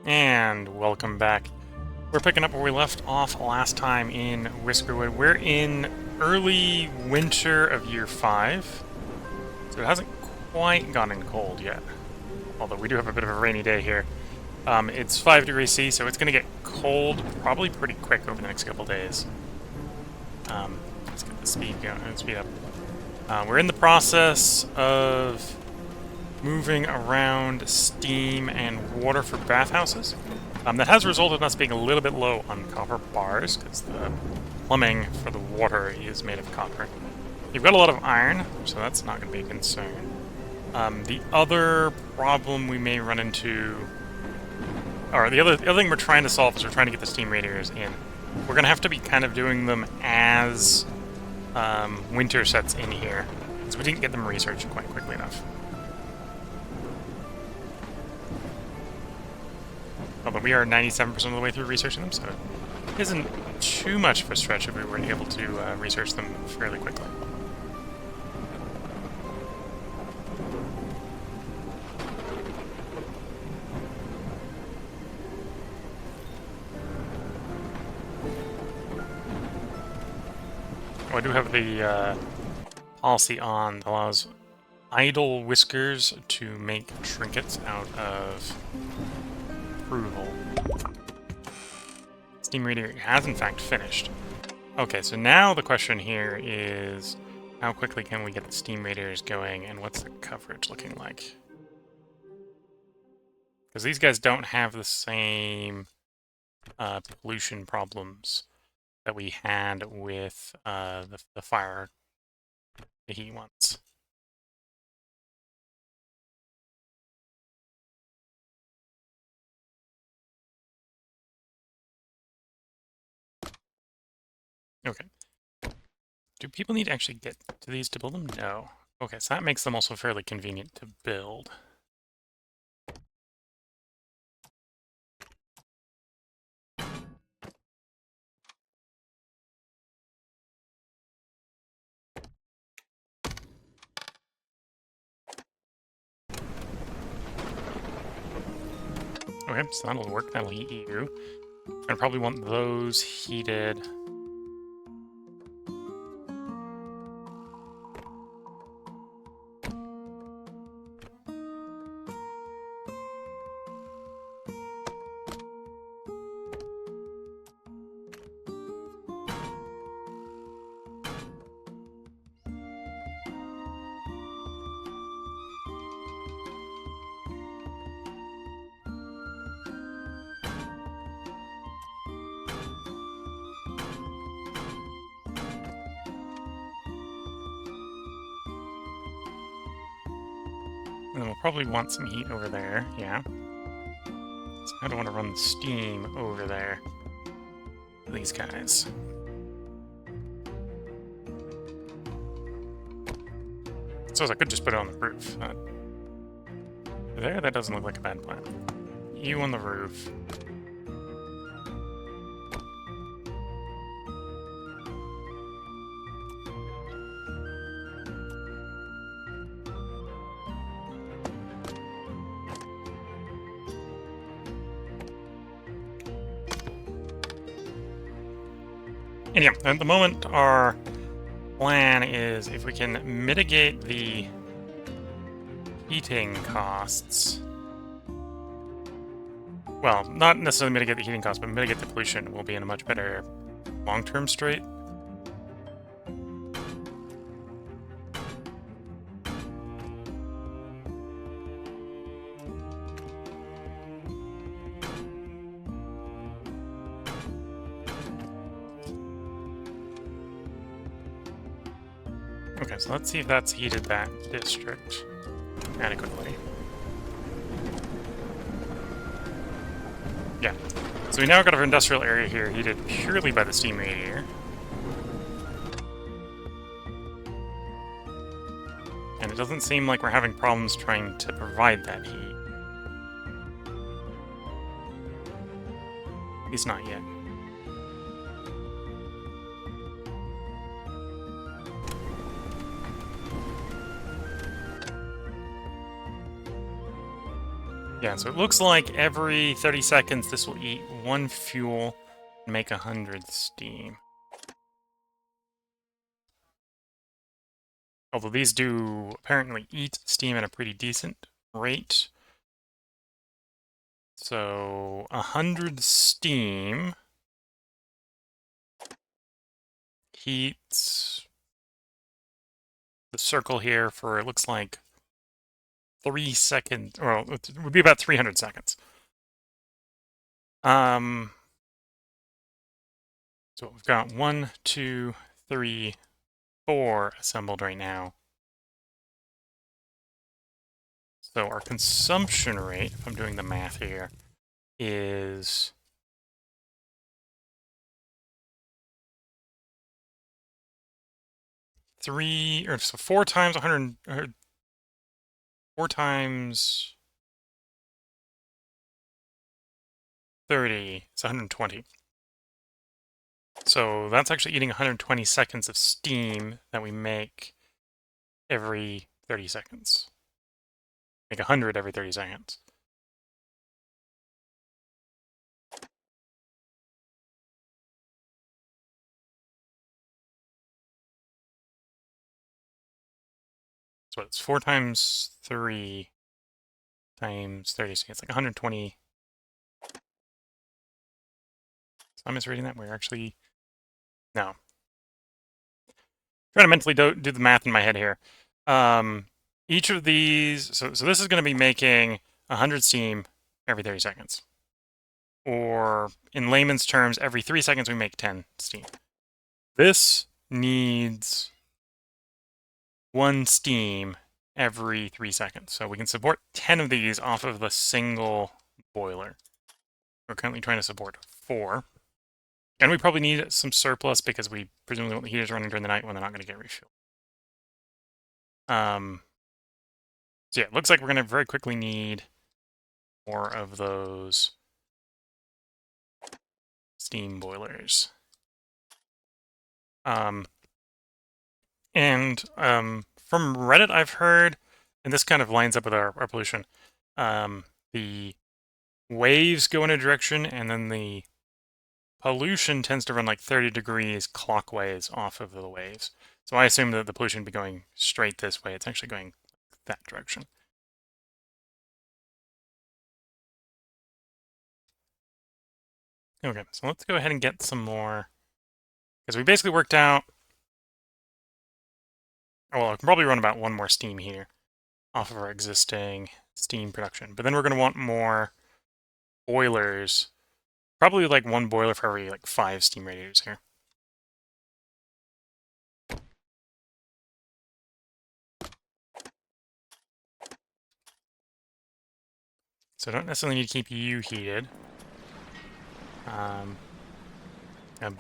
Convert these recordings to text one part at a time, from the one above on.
And welcome back. We're picking up where we left off last time in Whiskerwood. We're in early winter of year 5, so it hasn't quite gotten cold yet. Although we do have a bit of a rainy day here. It's 5 degrees C, so it's going to get cold probably pretty quick over the next couple days. Let's get the speed going. Speed up. We're in the process of moving around steam and water for bathhouses. That has resulted in us being a little bit low on copper bars, because the plumbing for the water is made of copper. You've got a lot of iron, so that's not going to be a concern. The other problem we may run into, or the other thing we're trying to solve is we're trying to get the steam radiators in. We're going to have to be kind of doing them as winter sets in here, because we didn't get them researched quite quickly enough. Although we are 97% of the way through researching them, so it isn't too much of a stretch if we were able to research them fairly quickly. Oh, I do have the policy on that allows idle whiskers to make trinkets out of approval. Steam radiator has in fact finished. Okay, so now the question here is how quickly can we get the steam radiators going, and what's the coverage looking like? Because these guys don't have the same pollution problems that we had with the fire, the heat ones. Okay. Do people need to actually get to these to build them? No. Okay, so that makes them also fairly convenient to build. Okay, so that'll work. That'll heat you. I probably want those heated. And we'll probably want some heat over there, yeah. So I don't want to run the steam over there. These guys. So I could just put it on the roof. There, that doesn't look like a bad plan. You on the roof. And yeah, at the moment, our plan is if we can mitigate the heating costs. Well, not necessarily mitigate the heating costs, but mitigate the pollution, we'll be in a much better long-term strait. Okay, so let's see if that's heated that district adequately. Yeah. So we now got our industrial area here heated purely by the steam radiator. And it doesn't seem like we're having problems trying to provide that heat. At least not yet. Yeah, so it looks like every 30 seconds this will eat 1 fuel and make 100 steam. Although these do apparently eat steam at a pretty decent rate. So 100 steam heats the circle here for, it looks like, 3 seconds. Well, it would be about 300 seconds. So we've got 1, 2, 3, 4 assembled right now. So our consumption rate, if I'm doing the math here, is 4 times 100, 4 times 30, it's 120. So that's actually eating 120 seconds of steam that we make every 30 seconds. Make 100 every 30 seconds. So it's 4 times 3 times 30, so it's like 120. So I'm misreading that. We're actually, no. Trying to mentally do the math in my head here. Each of these, so this is going to be making 100 steam every 30 seconds. Or in layman's terms, every 3 seconds we make 10 steam. This needs 1 steam every 3 seconds. So we can support 10 of these off of the single boiler. We're currently trying to support 4. And we probably need some surplus because we presumably want the heaters running during the night when they're not going to get refueled. So yeah, it looks like we're going to very quickly need more of those steam boilers. From Reddit, I've heard, and this kind of lines up with our pollution, the waves go in a direction, and then the pollution tends to run like 30 degrees clockwise off of the waves. So I assume that the pollution would be going straight this way. It's actually going that direction. Okay, so let's go ahead and get some more, because we basically worked out, well, I can probably run about 1 more steam heater off of our existing steam production. But then we're going to want more boilers, probably like 1 boiler for every like 5 steam radiators here. So I don't necessarily need to keep you heated. The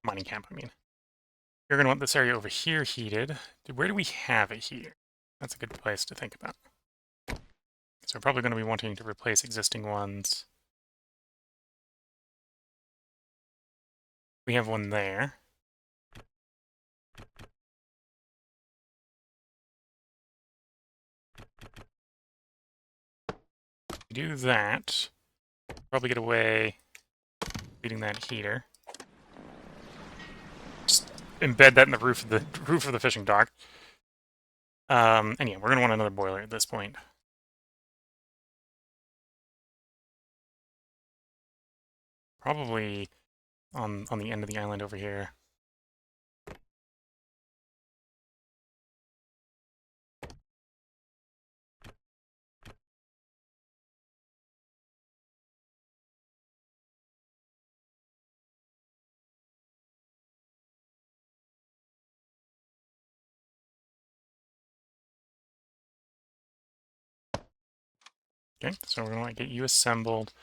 mining camp, I mean. You're going to want this area over here heated. Where do we have it here? That's a good place to think about. So we're probably going to be wanting to replace existing ones. We have one there. We do that. Probably get away leading that heater. Just embed that in the roof of the fishing dock. And yeah, we're gonna want another boiler at this point. Probably on the end of the island over here. Okay, so we're gonna get you assembled.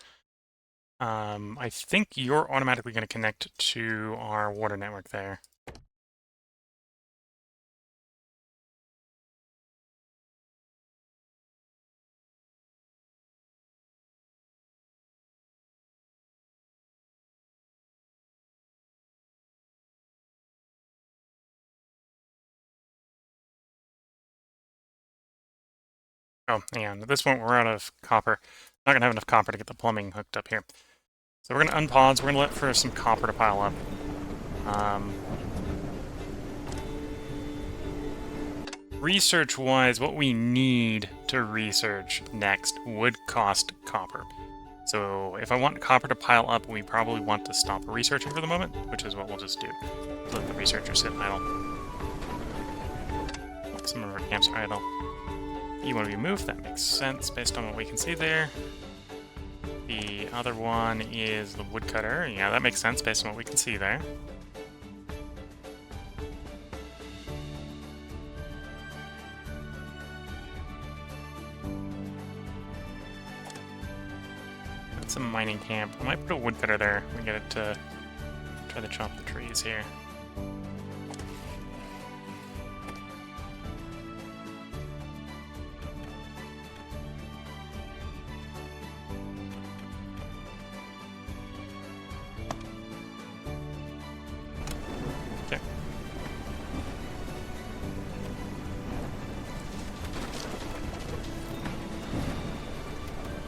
I think you're automatically gonna connect to our water network there. Oh, and at this point we're out of copper. Not gonna have enough copper to get the plumbing hooked up here. So we're gonna unpause. We're gonna let for some copper to pile up. Research-wise, what we need to research next would cost copper. So if I want copper to pile up, we probably want to stop researching for the moment, which is what we'll just do. Let the researchers sit idle. Some of our camps are idle. You want to be moved? That makes sense based on what we can see there. The other one is the woodcutter. Yeah, that makes sense based on what we can see there. That's a mining camp. I might put a woodcutter there. We get it to try to chop the trees here.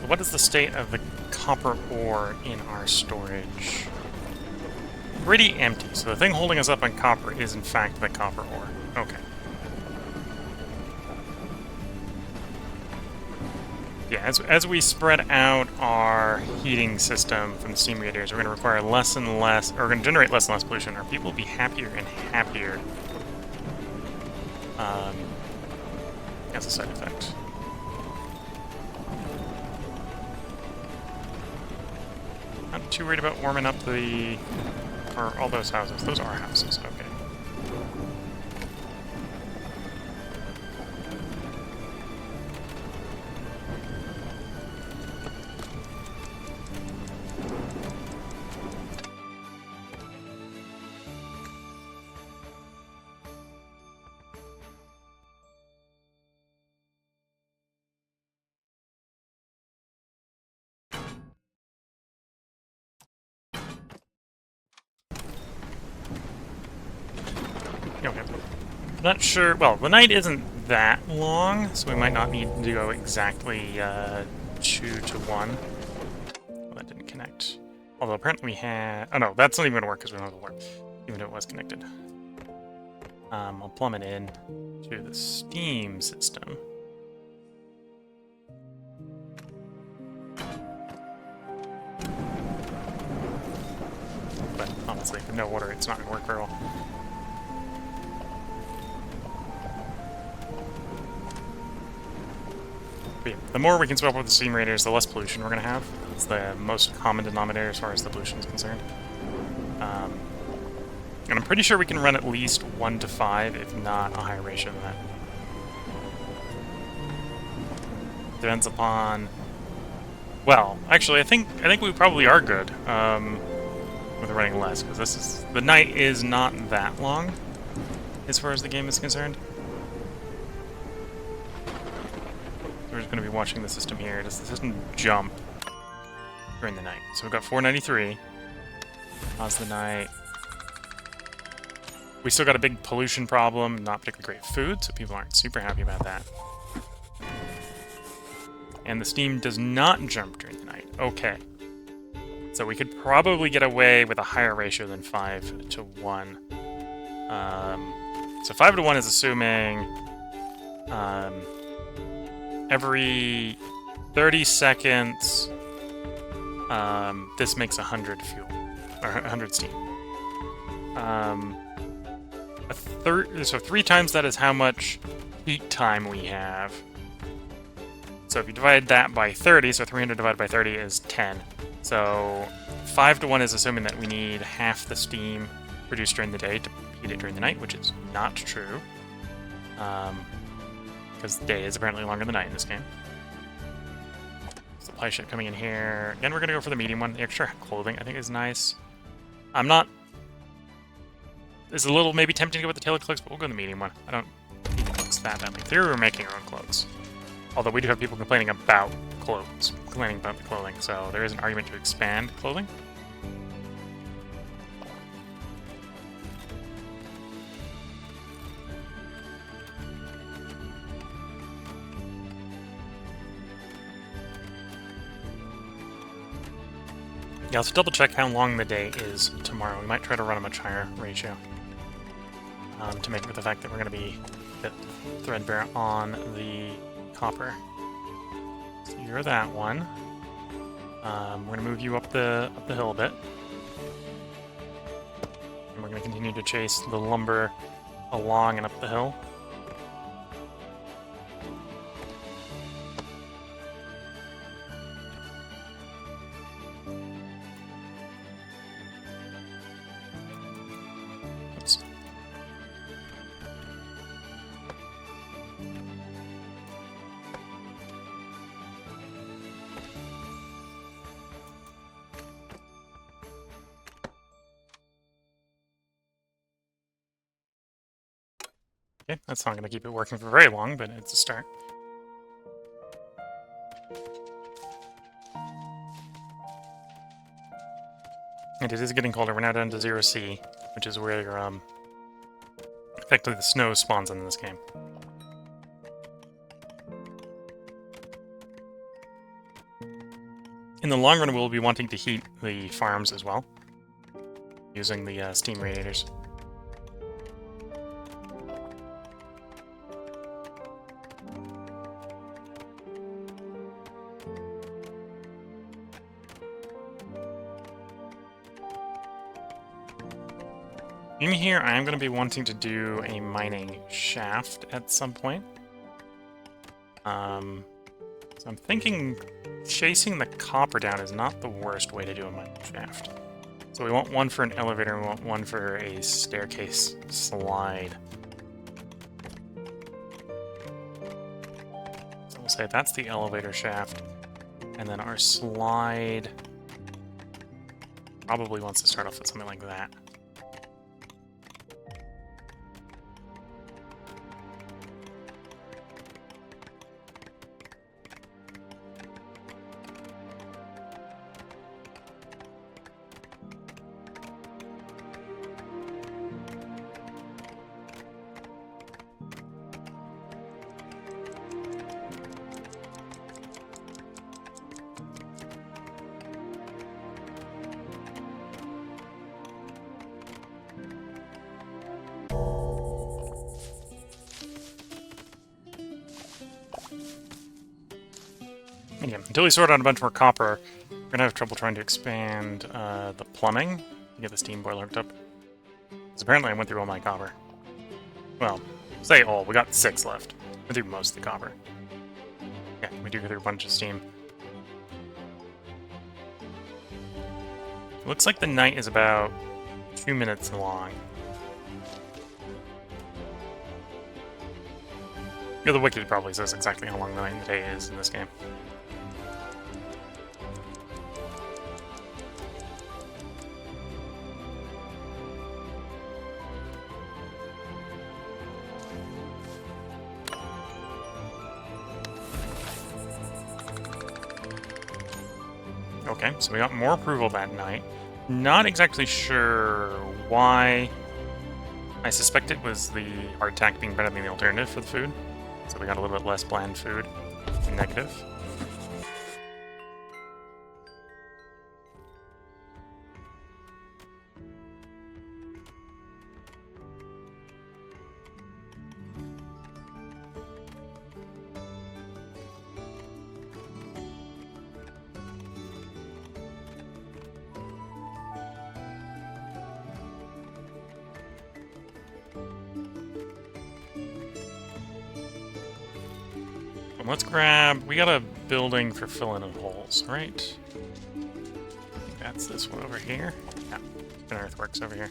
What is the state of the copper ore in our storage? Pretty empty, so the thing holding us up on copper is in fact the copper ore. Okay. Yeah, as we spread out our heating system from the steam radiators, we're going to require less and less, or we're going to generate less and less pollution. Our people will be happier and happier. That's a side effect. Not too worried about warming up or all those houses. Those are houses, okay. Okay. I'm not sure. Well, the night isn't that long, so we might not need to go exactly 2 to 1. Well, that didn't connect. Although apparently we had... Oh no, that's not even going to work because we don't have the warp, even if it was connected. I'll plumb it in to the steam system. But honestly, with no water, it's not going to work very well. But yeah, the more we can swap with the steam radiators, the less pollution we're going to have. It's the most common denominator as far as the pollution is concerned. And I'm pretty sure we can run at least 1 to 5, if not a higher ratio than that. Depends upon... Well, actually, I think we probably are good with running less, because the night is not that long as far as the game is concerned. We're just going to be watching the system here. Does the system jump during the night? So we've got 493. Pause the night. We still got a big pollution problem, not particularly great food, so people aren't super happy about that. And the steam does not jump during the night. Okay. So we could probably get away with a higher ratio than 5 to 1. So 5 to 1 is assuming every 30 seconds this makes 100 fuel, or 100 steam. So 3 times that is how much heat time we have. So if you divide that by 30, so 300 divided by 30 is 10. So 5 to 1 is assuming that we need half the steam produced during the day to heat it during the night, which is not true. Because the day is apparently longer than night in this game. Supply ship coming in here. Again, we're going to go for the medium one. The extra clothing, I think, is nice. I'm not... It's a little maybe tempting to go with the tailored cloaks, but we'll go with the medium one. I don't need cloaks that badly. In theory, we're making our own clothes. Although we do have people complaining about clothes, complaining about the clothing, so there is an argument to expand clothing. Yeah, let's double check how long the day is tomorrow. We might try to run a much higher ratio to make up for the fact that we're going to be a bit threadbare on the copper. So you're that one. We're going to move you up the hill a bit. And we're going to continue to chase the lumber along and up the hill. Oops. Okay, that's not going to keep it working for very long, but it's a start. And it is getting colder. We're now down to 0°C, which is where effectively the snow spawns in this game. In the long run, we'll be wanting to heat the farms as well, using the steam radiators. In here, I am going to be wanting to do a mining shaft at some point. So I'm thinking chasing the copper down is not the worst way to do a mining shaft. So we want one for an elevator, and we want one for a staircase slide. So we'll say that's the elevator shaft, and then our slide probably wants to start off with something like that. Yeah, until we sort out a bunch more copper, we're going to have trouble trying to expand the plumbing to get the steam boiler hooked up. Because apparently I went through all my copper. Well, say all, we got 6 left. Went through most of the copper. Yeah, we do go through a bunch of steam. It looks like the night is about 2 minutes long. Yeah, the wiki probably says exactly how long the night and the day is in this game. Okay, so we got more approval that night. Not exactly sure why. I suspect it was the hardtack being better than the alternative for the food. So we got a little bit less bland food. Negative. Let's grab... We got a building for filling in holes, right? I think that's this one over here. Yeah, an earthworks over here.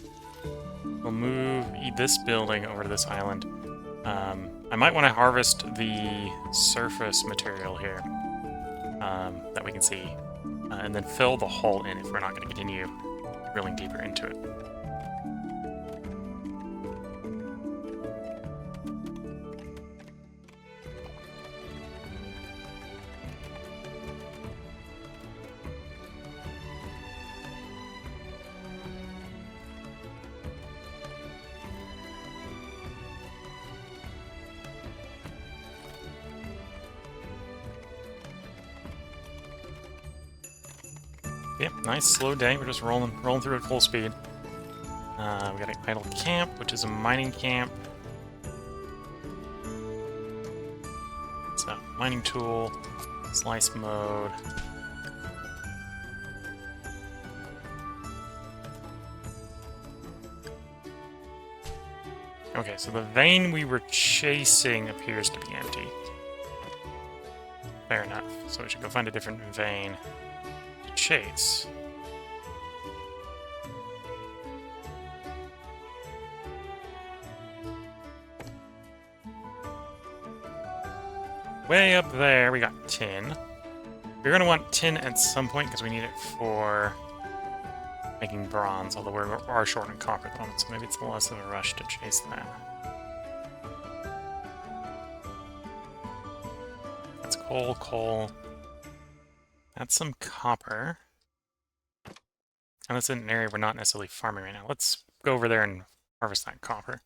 We'll move this building over to this island. I might want to harvest the surface material here that we can see, and then fill the hole in if we're not going to continue drilling deeper into it. Yep, nice slow day. We're just rolling through at full speed. We got an idle camp, which is a mining camp. So, mining tool, slice mode. Okay, so the vein we were chasing appears to be empty. Fair enough. So we should go find a different vein to chase. Way up there, we got tin. We're going to want tin at some point because we need it for making bronze, although we are short on copper at the moment, so maybe it's less of a rush to chase that. That's coal. That's some copper. And that's in an area we're not necessarily farming right now. Let's go over there and harvest that copper.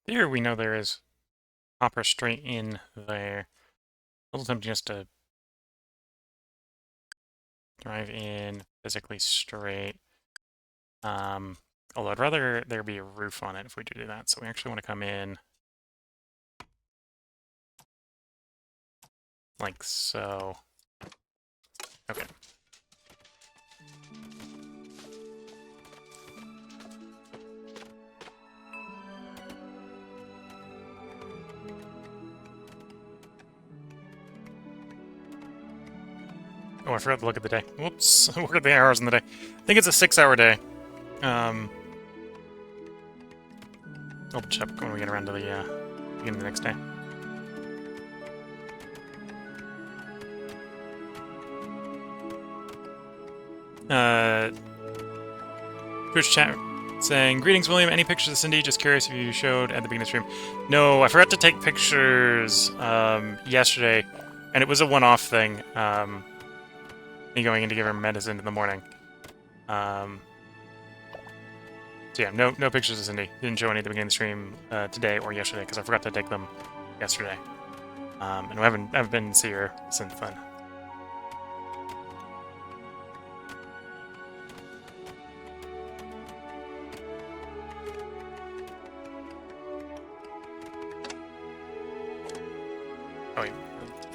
Here we know there is copper straight in there. A little tempting just to drive in physically straight. Although I'd rather there be a roof on it if we do that, so we actually want to come in like so. Okay. Oh, I forgot to look at the day. Whoops. Look at the hours in the day. I think it's a 6-hour day. I'll check when we get around to the beginning of the next day. Twitch chat saying, "Greetings, William. Any pictures of Cindy? Just curious if you showed at the beginning of the stream." No, I forgot to take pictures yesterday, and it was a one-off thing. Me going in to give her medicine in the morning. So yeah, no pictures of Cindy. Didn't show any at the beginning of the stream today or yesterday because I forgot to take them yesterday. And I haven't been to see her since then. Oh yeah,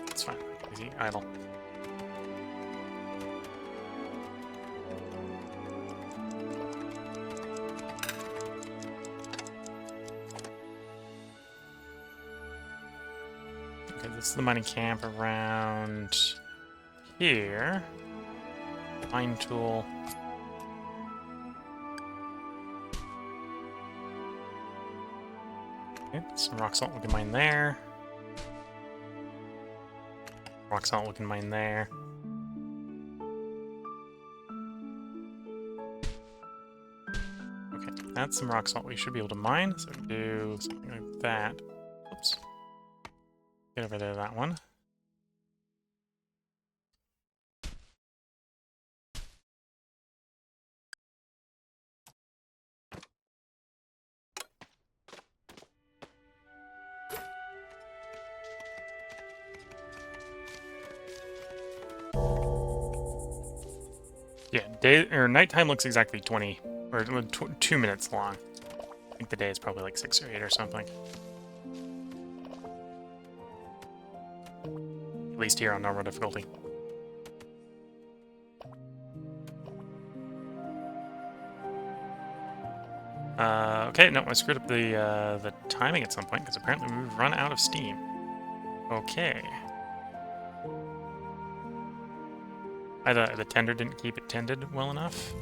it's fine. Easy idle. Okay, this is the mining camp around here. Mine tool. Okay, some rock salt we can mine there. Rock salt we can mine there. Okay, that's some rock salt we should be able to mine, so do something like that. Oops. Get over there, that one. Yeah, day or nighttime looks exactly 20 or 2 minutes long. I think the day is probably like 6 or 8 or something. At least here on normal difficulty. Okay, no, I screwed up the timing at some point because apparently we've run out of steam. Okay. The tender didn't keep it tended well enough.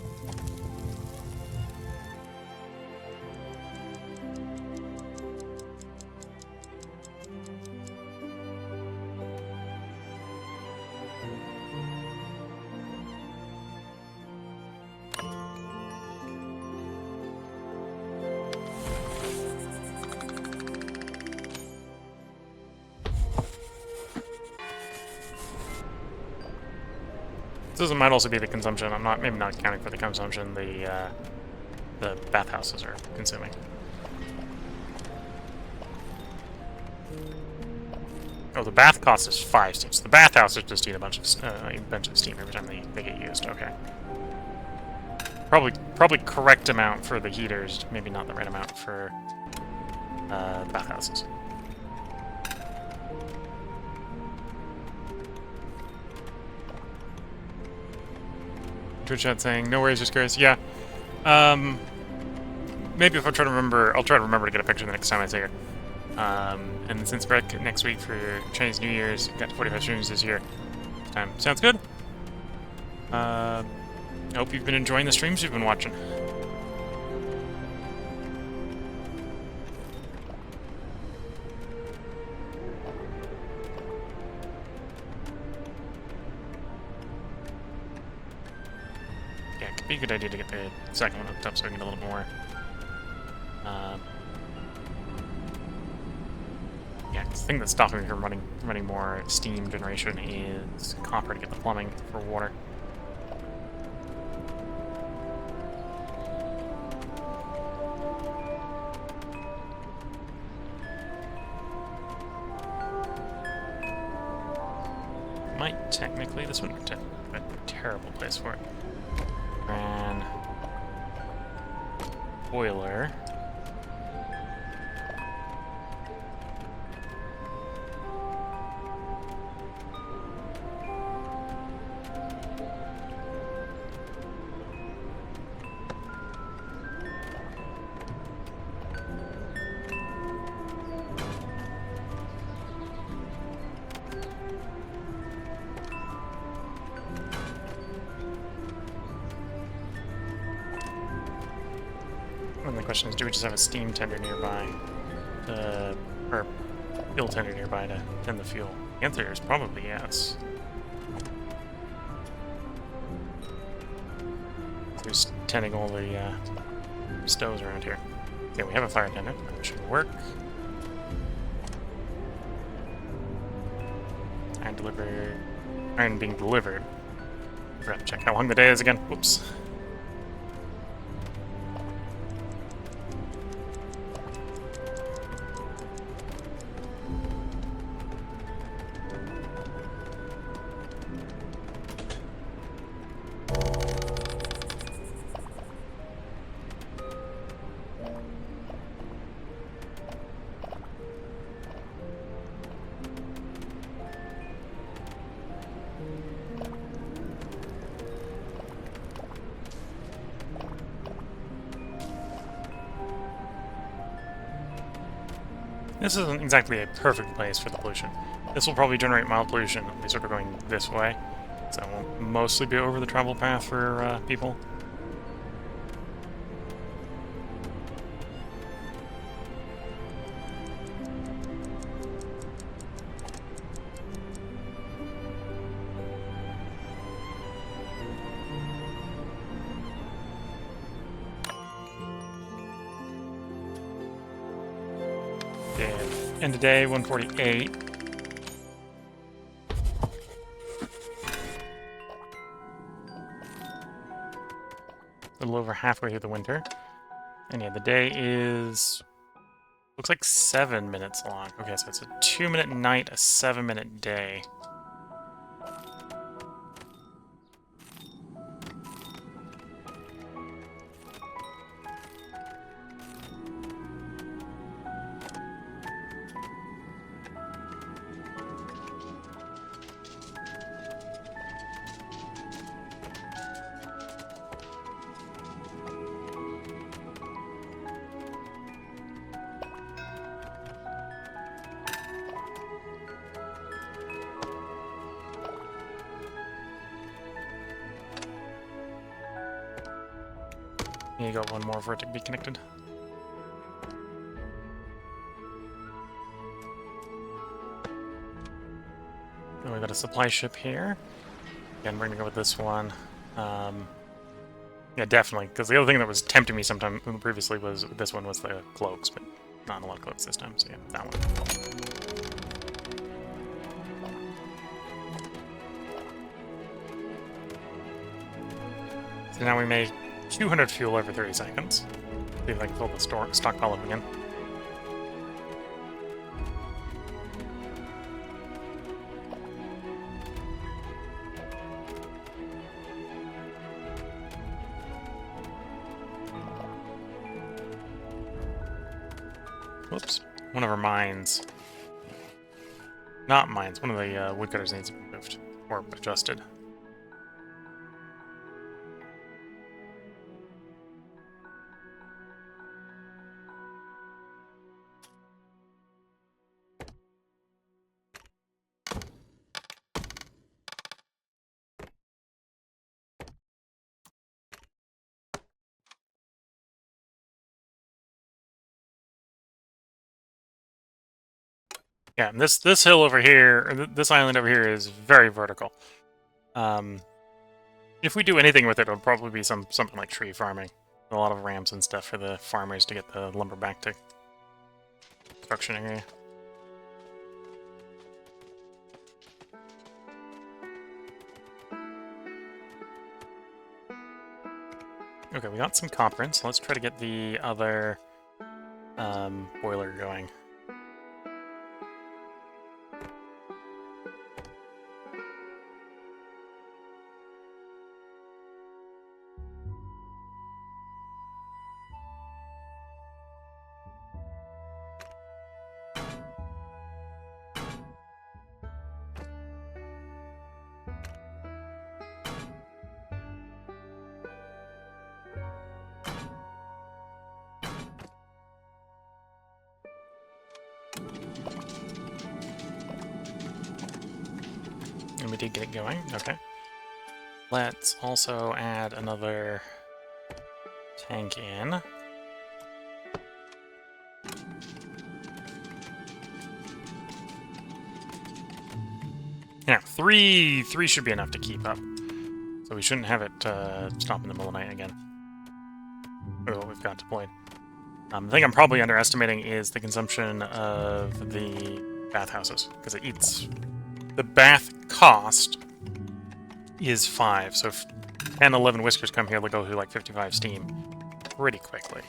This might also be the consumption. I'm not, maybe not accounting for the consumption the bathhouses are consuming. Oh, the bath cost is 5 steam. So the bathhouses just eat a bunch of steam every time they get used. Okay. Probably correct amount for the heaters, maybe not the right amount for the bathhouses. Twitch chat saying, no worries, just curious. Yeah. Maybe if I try to remember, I'll try to remember to get a picture the next time I see her. And since break next week for Chinese New Year's, got 45 streams this year. Sounds good. I hope you've been enjoying the streams you've been watching. Yeah, it could be a good idea to get the second one hooked up so I can get a little more. Yeah, the thing that's stopping me from running more steam generation is copper to get the plumbing for water. Might technically, this would be a terrible place for it. Ran boiler. And the question is, do we just have a steam tender nearby? Or fuel tender nearby to tend the fuel? The answer is probably yes. Who's tending all the stoves around here? Okay, we have a fire attendant. That should work. Iron being delivered. I forgot to check how long the day is again. Whoops. This isn't exactly a perfect place for the pollution. This will probably generate mild pollution, at least if we're going this way. So it will mostly be over the travel path for people. End of day, 148. A little over halfway through the winter. And yeah, the day is... looks like 7 minutes long. Okay, so it's a 2-minute night, a 7-minute day. You got one more for it to be connected. And we got a supply ship here. Again, we're gonna go with this one. Yeah, definitely, because the other thing that was tempting me sometime previously was this one was the cloaks, but not a lot of cloaks this time, so yeah, that one. So now we make 200 fuel every 30 seconds. See if I can fill the stockpile up again. Whoops. One of our mines. Not mines. One of the woodcutters needs to be moved. Or adjusted. Yeah, and this hill over here, or this island over here, is very vertical. If we do anything with it, it'll probably be something like tree farming. A lot of ramps and stuff for the farmers to get the lumber back to construction area. Okay, we got some copper in, so let's try to get the other boiler going. And we did get it going, okay. Let's also add another tank in. Yeah, three should be enough to keep up. So we shouldn't have it stop in the middle of the night again. Or what we've got deployed. The thing I'm probably underestimating is the consumption of the bathhouses, because it eats... The bath cost is 5, so if 10, 11 whiskers come here, they'll go through like 55 steam pretty quickly.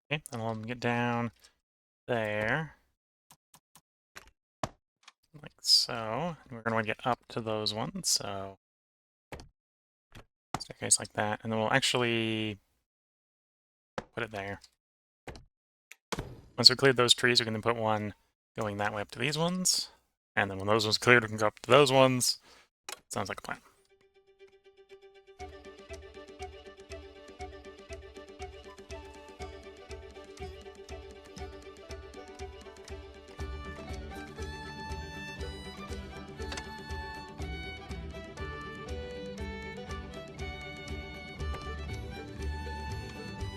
Okay, and we'll get down there. Like so. And we're going to get up to those ones, so... Staircase like that, and then we'll actually put it there. Once we cleared those trees, we can then put one going that way up to these ones. And then when those ones cleared, we can go up to those ones. Sounds like a plan.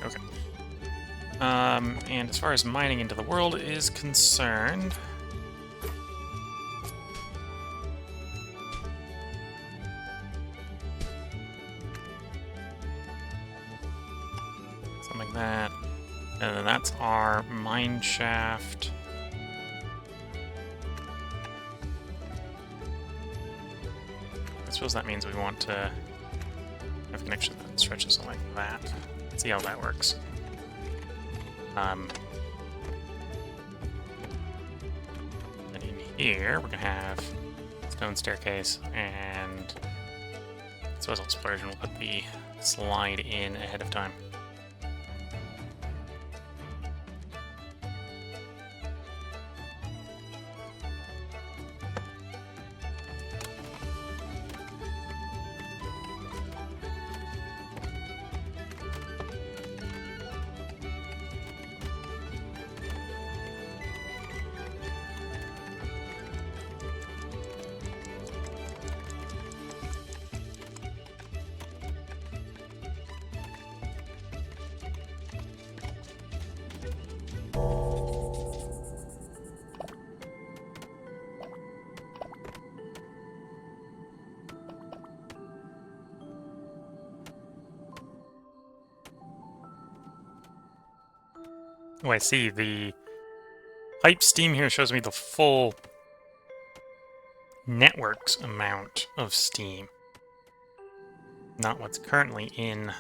Okay. And as far as mining into the world is concerned... Something like that. And then that's our mine shaft. I suppose that means we want to have a connection that stretches like that. Let's see how that works. And in here, we're going to have stone staircase, and I suppose I'll splurge and we'll put the slide in ahead of time. Oh, I see. The pipe steam here shows me the full network's amount of steam, not what's currently in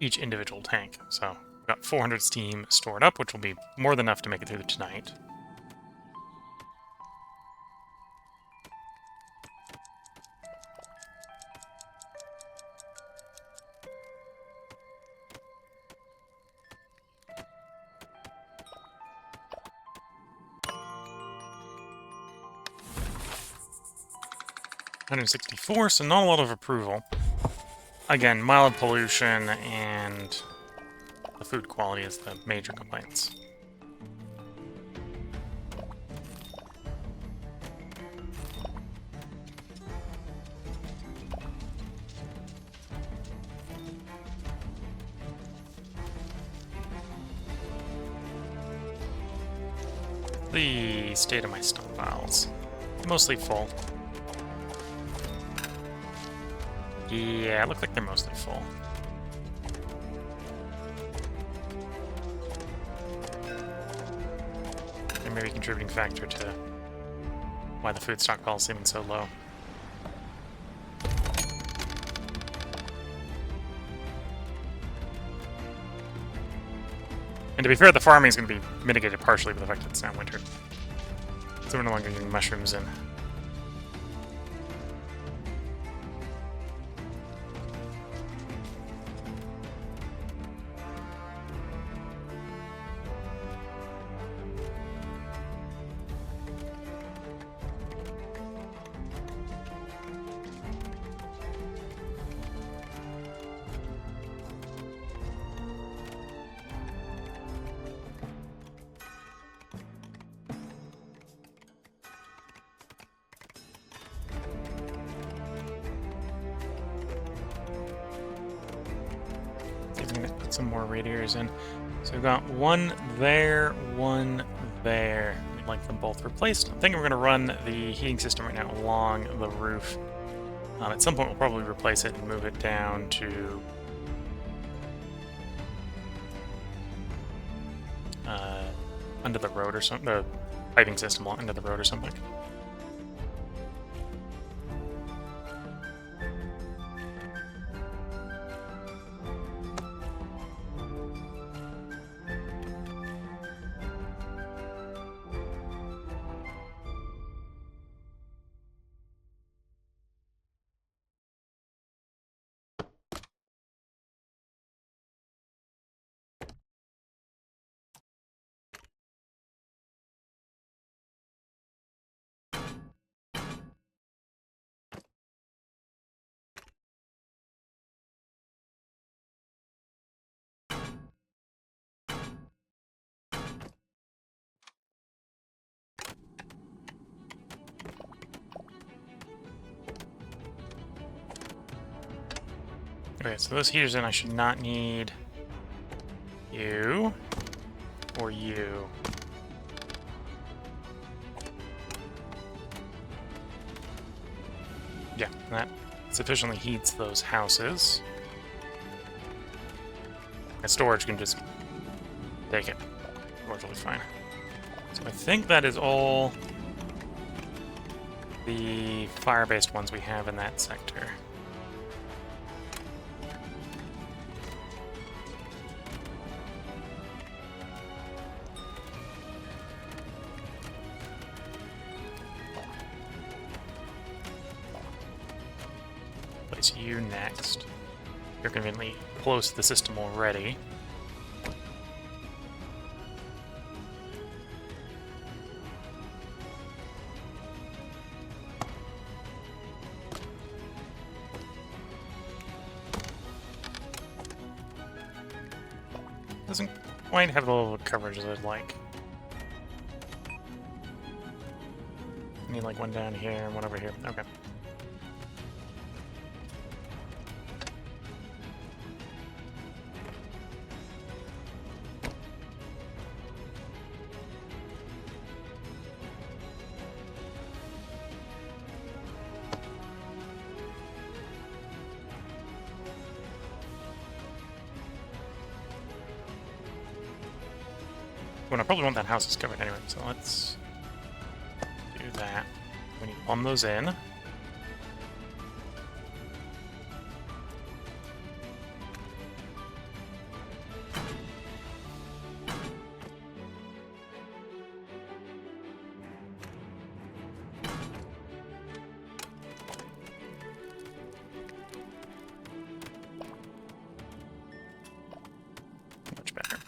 each individual tank. So we've got 400 steam stored up, which will be more than enough to make it through tonight. $164, so not a lot of approval. Again, mild pollution and the food quality is the major complaints. The state of my stockpiles. Mostly full. Yeah, it looks like they're mostly full. There may be a contributing factor to why the food stockpile is seeming so low. And to be fair, the farming is going to be mitigated partially by the fact that it's now winter. So we're no longer getting mushrooms in. Put some more radiators in. So we've got one there, one there. We'd like them both replaced. I'm thinking we're going to run the heating system right now along the roof. At some point we'll probably replace it and move it down to under the road or something. The piping system under the road or something. Okay, so those heaters in, I should not need you or you. Yeah, that sufficiently heats those houses. And storage can just take it. Storage will be fine. So I think that is all the fire-based ones we have in that sector. Place you next. You're conveniently close to the system already. Doesn't quite have the level of coverage as I'd like. I need like one down here and one over here. Okay. Well, I probably want that house discovered anyway, so let's do that. We need to plumb those in. Much better.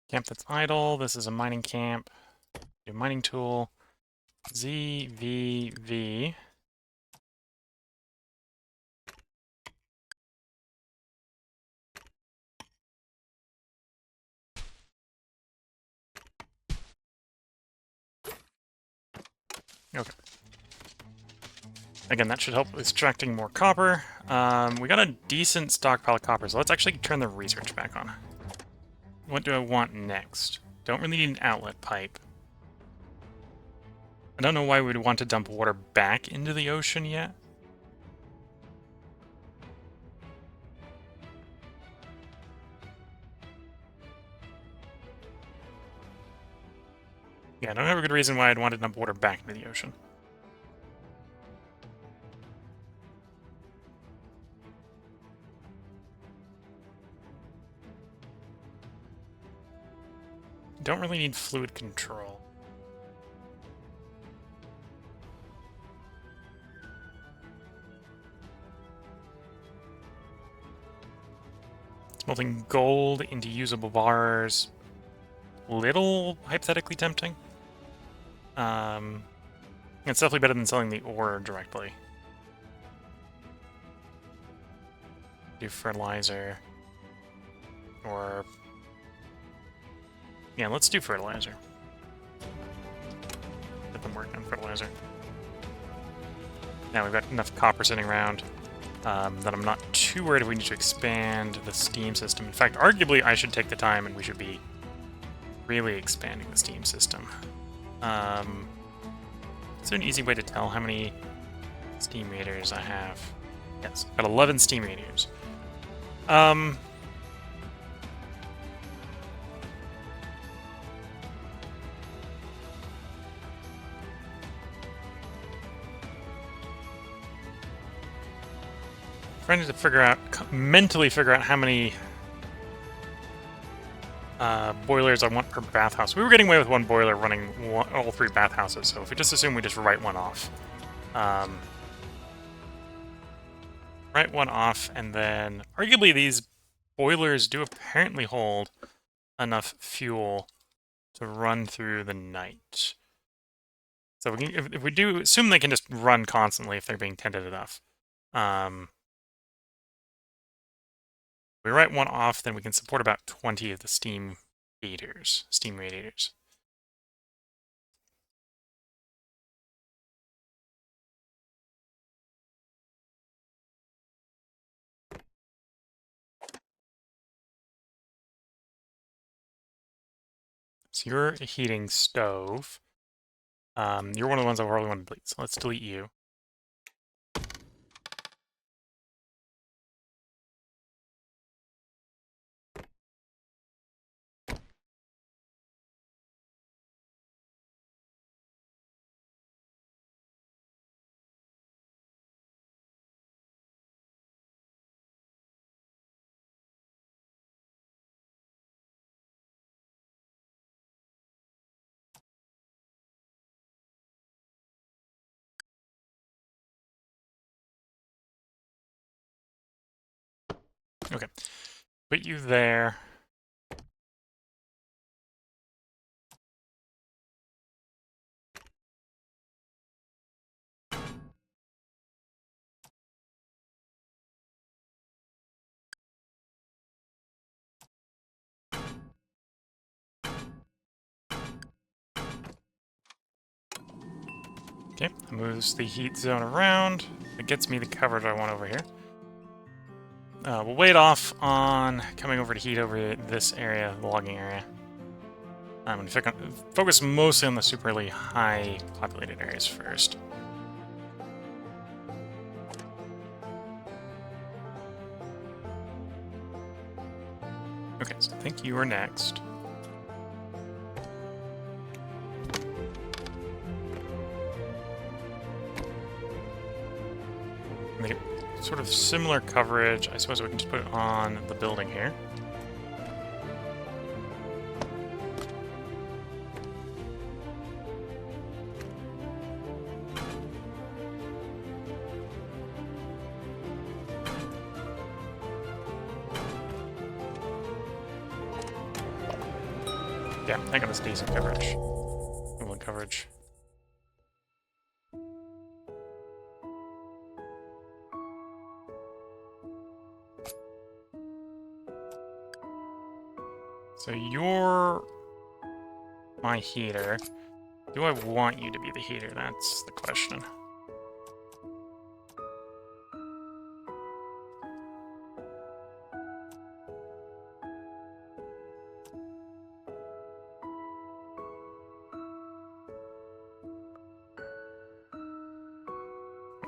Camp that's idle. This is a mining camp. Do mining tool. ZVV. Okay. Again, that should help with extracting more copper. We got a decent stockpile of copper, so let's actually turn the research back on. What do I want next? Don't really need an outlet pipe. I don't know why we'd want to dump water back into the ocean yet. Yeah, I don't have a good reason why I'd want to dump water back into the ocean. Don't really need fluid control. Smelting gold into usable bars. Little hypothetically tempting. It's definitely better than selling the ore directly. Do fertilizer. Or... yeah, let's do fertilizer. Get them working on fertilizer. Now we've got enough copper sitting around that I'm not too worried if we need to expand the steam system. In fact, arguably I should take the time and we should be really expanding the steam system. Is there an easy way to tell how many steam radiators I have? Yes, I've got 11 steam radiators. Trying to figure out, mentally figure out how many boilers I want per bathhouse. We were getting away with one boiler running all 3 bathhouses, so if we just assume we just write one off. Write one off, and then arguably these boilers do apparently hold enough fuel to run through the night. So we can, if we do assume they can just run constantly if they're being tended enough. We write one off, then we can support about 20 of the steam radiators. So you're a heating stove. You're one of the ones I really want to delete, so let's delete you. Okay, put you there. Okay, moves the heat zone around. It gets me the coverage I want over here. We'll wait off on coming over to heat over this area, the logging area. I'm going to focus mostly on the superly high populated areas first. Okay, so I think you are next. Make it sort of similar coverage. I suppose we can just put it on the building here. Yeah, I got this decent coverage. Equivalent coverage. So you're my heater. Do I want you to be the heater? That's the question.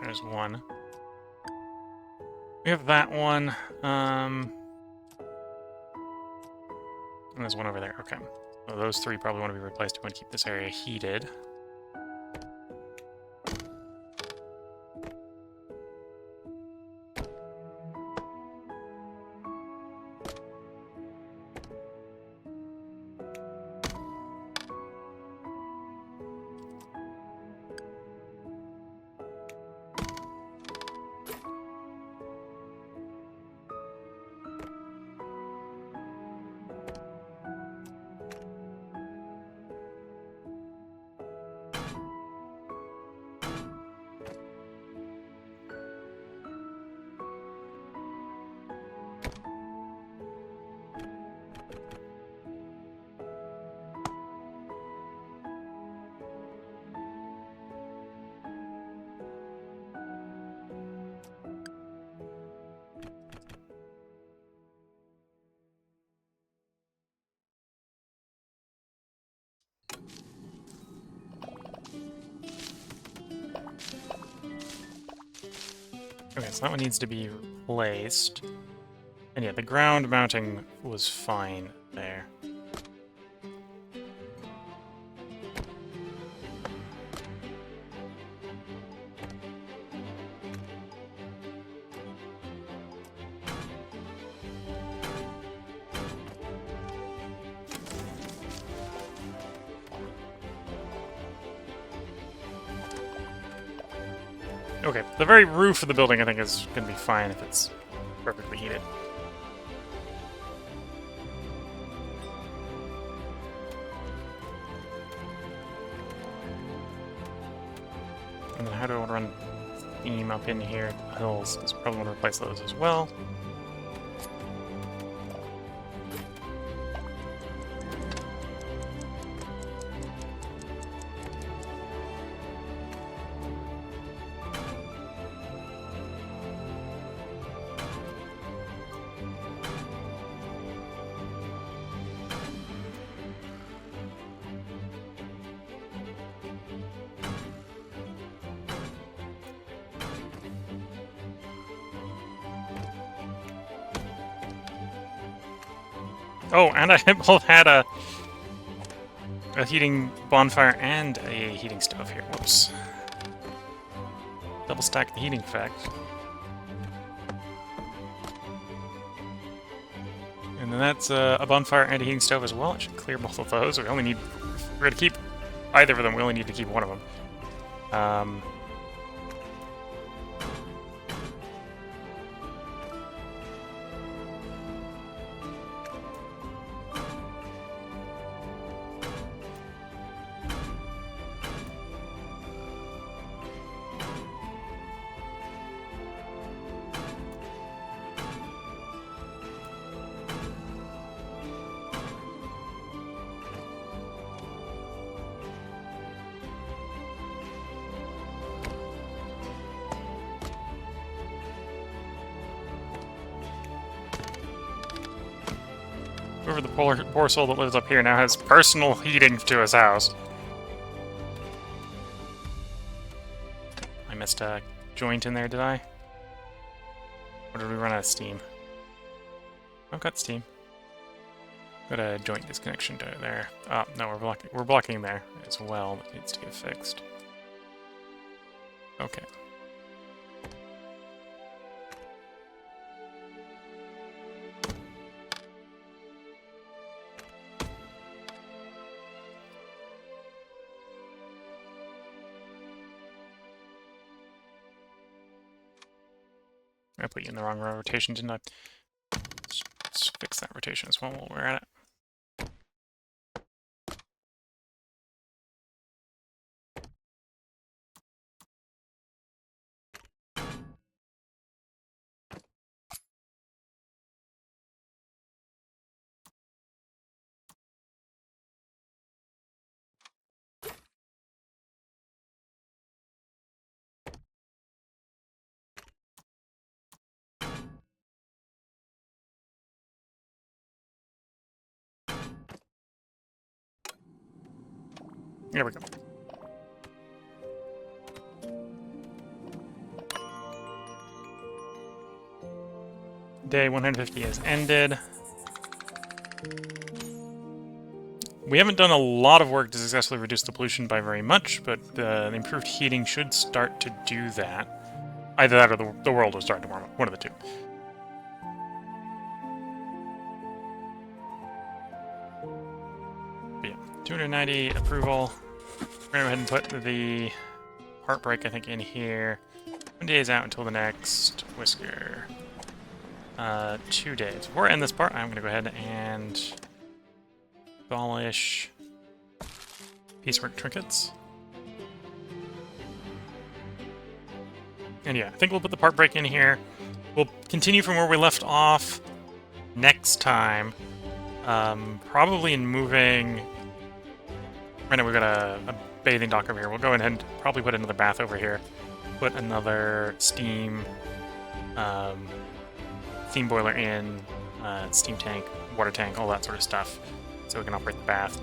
There's one. We have that one. And there's one over there. Okay. So those three probably want to be replaced. We want to keep this area heated. Okay, so that one needs to be replaced. And yeah, the ground mounting was fine there. Okay, the very roof of the building I think is going to be fine if it's perfectly heated. And then how do I want to run steam up in here at the hills? Because I probably want to replace those as well. Oh, and I both had a heating bonfire and a heating stove here. Whoops. Double stack the heating effect. And then that's a bonfire and a heating stove as well. It should clear both of those. We only need... If we're going to keep either of them, we only need to keep one of them. Whoever the poor soul that lives up here now has personal heating to his house. I missed a joint in there, did I? Or did we run out of steam? I've got steam. Got a joint disconnection to there. Oh, no, we're blocking there as well. That needs to get fixed. Okay. I put you in the wrong rotation, didn't I? Let's fix that rotation as well while we're at it. There we go. Day 150 has ended. We haven't done a lot of work to successfully reduce the pollution by very much, but the improved heating should start to do that. Either that or the world will start to warm up. One of the two. But yeah, 290 approval. We're going to go ahead and put the part break, I think, in here. 1 day is out until the next Whisker. 2 days. Before I end this part, I'm going to go ahead and abolish piecework trinkets. And yeah, I think we'll put the part break in here. We'll continue from where we left off next time. Probably in moving... Right now we've got a bathing dock over here. We'll go ahead and probably put another bath over here. Put another steam boiler in, steam tank, water tank, all that sort of stuff, so we can operate the bath.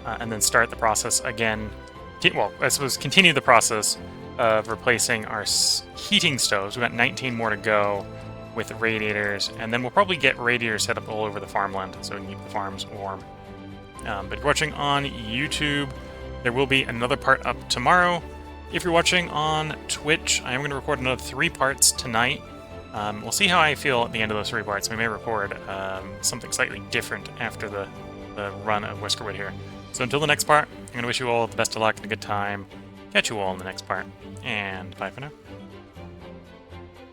And then start the process again. Well, I suppose continue the process of replacing our heating stoves. We've got 19 more to go with radiators, and then we'll probably get radiators set up all over the farmland so we can keep the farms warm. But if you're watching on YouTube, there will be another part up tomorrow. If you're watching on Twitch, I am going to record another 3 parts tonight. We'll see how I feel at the end of those 3 parts. We may record something slightly different after the run of Whiskerwood here. So until the next part, I'm going to wish you all the best of luck and a good time. Catch you all in the next part, and bye for now.